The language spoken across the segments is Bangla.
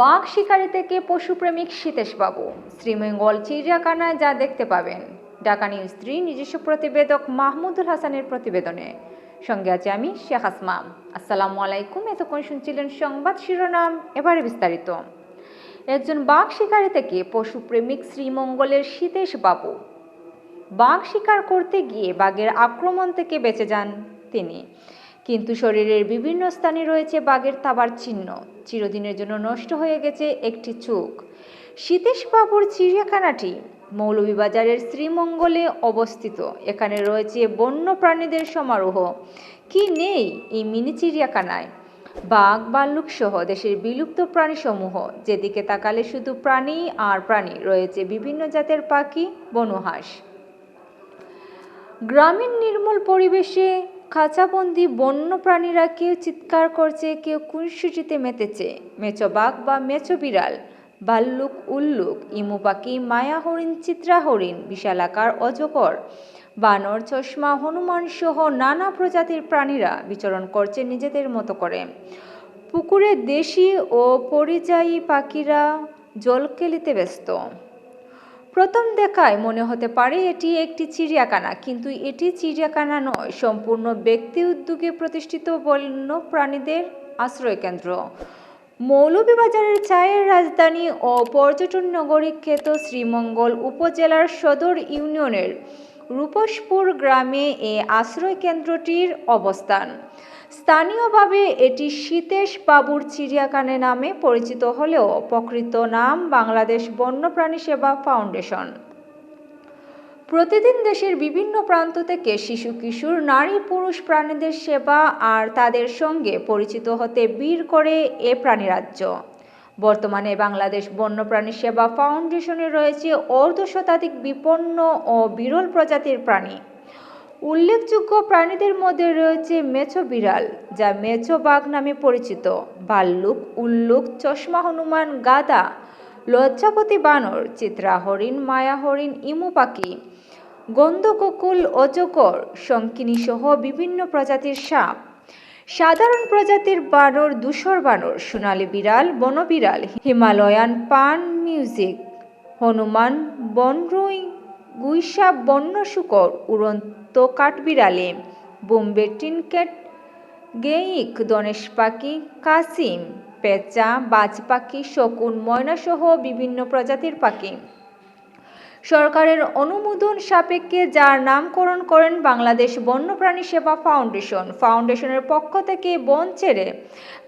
বাঘ শিকারি থেকে পশুপ্রেমিক সীতেশবাবু, শ্রীমঙ্গল চিড়িয়াখানায় যা দেখতে পাবেন। ঢাকা নিউজ 3 নিজস্ব প্রতিবেদক মাহমুদুল হাসানের প্রতিবেদনে। সঙ্গে আছে আমি শেখ আসমা। আসসালামু আলাইকুম। এতক্ষণ শুনছিলেন সংবাদ শিরোনাম, এবারে বিস্তারিত। একজন বাঘ শিকারি থেকে পশুপ্রেমিক শ্রীমঙ্গলের সীতেশবাবু। বাঘ শিকার করতে গিয়ে বাঘের আক্রমণ থেকে বেঁচে যান তিনি, কিন্তু শরীরের বিভিন্ন স্থানে রয়েছে বাঘের থাবার চিহ্ন। চিরদিনের জন্য নষ্ট হয়ে গেছে একটি চোখ। সীতেশবাবুর চিড়িয়াখানাটি মৌলভীবাজারের শ্রীমঙ্গলে অবস্থিত। এখানে রয়েছে বন্য প্রাণীদের সমারোহ। কি নেই এই মিনি চিড়িয়াখানায়? বাঘ, ভাল্লুক সহ দেশের বিলুপ্ত প্রাণীসমূহ। যেদিকে তাকালে শুধু প্রাণী আর প্রাণী। রয়েছে বিভিন্ন জাতের পাখি, বনহাঁস। গ্রামীণ নির্মল পরিবেশে খাঁচাবন্দি বন্য প্রাণীরা কেউ চিৎকার করছে, কেউ খুনসুটিতে মেতেছে। মেছো বাঘ বা মেছো বিড়াল, ভাল্লুক, উল্লুক, ইমু পাখি, মায়া হরিণ, চিত্রা হরিণ, বিশালাকার অজগর, বানর, চশমা, হনুমান সহ নানা প্রজাতির প্রাণীরা বিচরণ করছে নিজেদের মতো করে। পুকুরে দেশি ও পরিযায়ী পাখিরা জল খেলিতে ব্যস্ত। প্রথম দেখায় মনে হতে পারে এটি একটি চিড়িয়াখানা, কিন্তু এটি চিড়িয়াখানা নয়, সম্পূর্ণ ব্যক্তি উদ্যোগে প্রতিষ্ঠিত বন্য প্রাণীদের আশ্রয়কেন্দ্র। মৌলভীবাজারের চায়ের রাজধানী ও পর্যটন নগরী খ্যাত শ্রীমঙ্গল উপজেলার সদর ইউনিয়নের রূপসপুর গ্রামে এই আশ্রয়কেন্দ্রটির অবস্থান। স্থানীয়ভাবে এটি সীতেশবাবুর চিড়িয়াখানা নামে পরিচিত হলেও প্রকৃত নাম বাংলাদেশ বন্যপ্রাণী সেবা ফাউন্ডেশন। প্রতিদিন দেশের বিভিন্ন প্রান্ত থেকে শিশু, কিশোর, নারী, পুরুষ প্রাণীদের সেবা আর তাদের সঙ্গে পরিচিত হতে ভিড় করে এ প্রাণীরাজ্য। বর্তমানে বাংলাদেশ বন্যপ্রাণী সেবা ফাউন্ডেশনে রয়েছে অর্ধশতাধিক বিপন্ন ও বিরল প্রজাতির প্রাণী। উল্লেখযোগ্য প্রাণীদের মধ্যে রয়েছে মেছো বিড়াল, যা মেছো বাঘ নামে পরিচিত, ভাল্লুক, উল্লুক, চশমা হনুমান, গাধা, লজ্জাপতি বানর, চিত্রা হরিণ, মায়া হরিণ, ইমু পাখি, গন্ধককুল, অজগর, শঙ্কিনী সহ বিভিন্ন প্রজাতির সাপ। সাধারণ প্রজাতির বানর, ধূসর বানর, সোনালী বিড়াল, বনবিড়াল, হিমালয়ান পান মিউজিক, হনুমান, বনরুই, গুইসাপ, বন্য শূকর, উড়ন্ত কাঠবিড়ালি, বোম্বে টিনকেট, গেইক, ধনেশ পাখি, কাসিম, পেঁচা, বাজ পাখি, শকুন, ময়না সহ বিভিন্ন প্রজাতির পাখি। সরকারের অনুমোদন সাপেক্ষে যার নামকরণ করেন বাংলাদেশ বন্যপ্রাণী সেবা ফাউন্ডেশন। ফাউন্ডেশনের পক্ষ থেকে বন ছেড়ে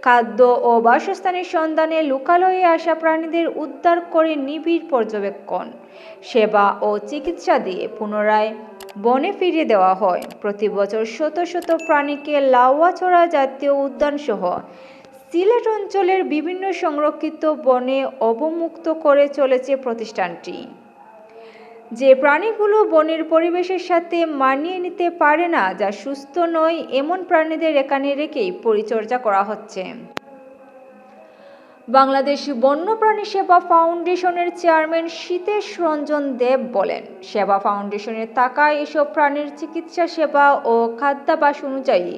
খাদ্য ও বাসস্থানের সন্ধানে লোকালয়ে আসা প্রাণীদের উদ্ধার করে নিবিড় পর্যবেক্ষণ, সেবা ও চিকিৎসা দিয়ে পুনরায় বনে ফিরিয়ে দেওয়া হয়। প্রতি বছর শত শত প্রাণীকে লাউয়াছড়া জাতীয় উদ্যান সহ সিলেট অঞ্চলের বিভিন্ন সংরক্ষিত বনে অবমুক্ত করে চলেছে প্রতিষ্ঠানটি। যে প্রাণীগুলো বনের পরিবেশের সাথে মানিয়ে নিতে পারে না, যা সুস্থ নয়, এমন প্রাণীদের এখানে রেখেই পরিচর্যা করা হচ্ছে। বাংলাদেশ বন্যপ্রাণী সেবা ফাউন্ডেশনের চেয়ারম্যান সীতেশ রঞ্জন দেব বলেন, সেবা ফাউন্ডেশনের টাকায় এসব প্রাণীর চিকিৎসা সেবা ও খাদ্যাভ্যাস অনুযায়ী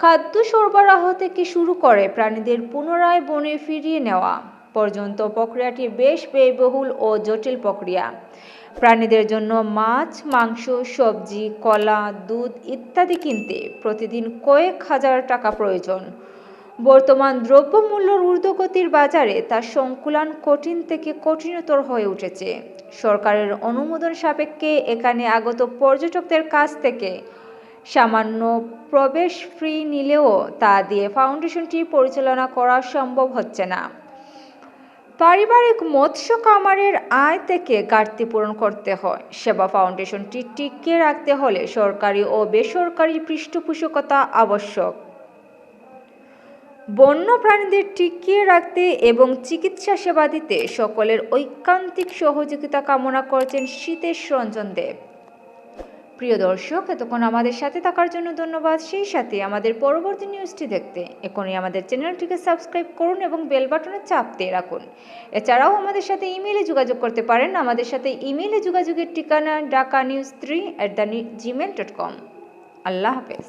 খাদ্য সরবরাহ থেকে শুরু করে প্রাণীদের পুনরায় বনে ফিরিয়ে নেওয়া পর্যন্ত প্রক্রিয়াটি বেশ ব্যয়বহুল ও জটিল প্রক্রিয়া। প্রাণীদের জন্য মাছ, মাংস, সবজি, কলা, দুধ ইত্যাদি কিনতে প্রতিদিন কয়েক হাজার টাকা প্রয়োজন। বর্তমান দ্রব্যমূল্যের ঊর্ধ্বগতির বাজারে তা সংকুলান কঠিন থেকে কঠিনতর হয়ে উঠেছে। সরকারের অনুমোদন সাপেক্ষে এখানে আগত পর্যটকদের কাছ থেকে সামান্য প্রবেশ ফি নিলেও তা দিয়ে ফাউন্ডেশনটি পরিচালনা করা সম্ভব হচ্ছে না। পারিবারিক মৎস্য খামারের আয় থেকে ঘাটতি পূরণ করতে হয়। সেবা ফাউন্ডেশনটি টিকিয়ে রাখতে হলে সরকারি ও বেসরকারি পৃষ্ঠপোষকতা আবশ্যক। বন্য প্রাণীদের টিকিয়ে রাখতে এবং চিকিৎসা সেবা দিতে সকলের ঐকান্তিক সহযোগিতা কামনা করছেন সীতেশ রঞ্জন দেব। প্রিয় দর্শক, এতক্ষণ আমাদের সাথে থাকার জন্য ধন্যবাদ। সেই সাথে আমাদের পরবর্তী নিউজটি দেখতে এখনই আমাদের চ্যানেলটিকে সাবস্ক্রাইব করুন এবং বেল বাটনে চাপ দিয়ে রাখুন। এছাড়াও আমাদের সাথে ইমেইলে যোগাযোগ করতে পারেন। আমাদের সাথে ইমেইলে যোগাযোগের ঠিকানা dhakanews3@gmail.com। আল্লাহ হাফেজ।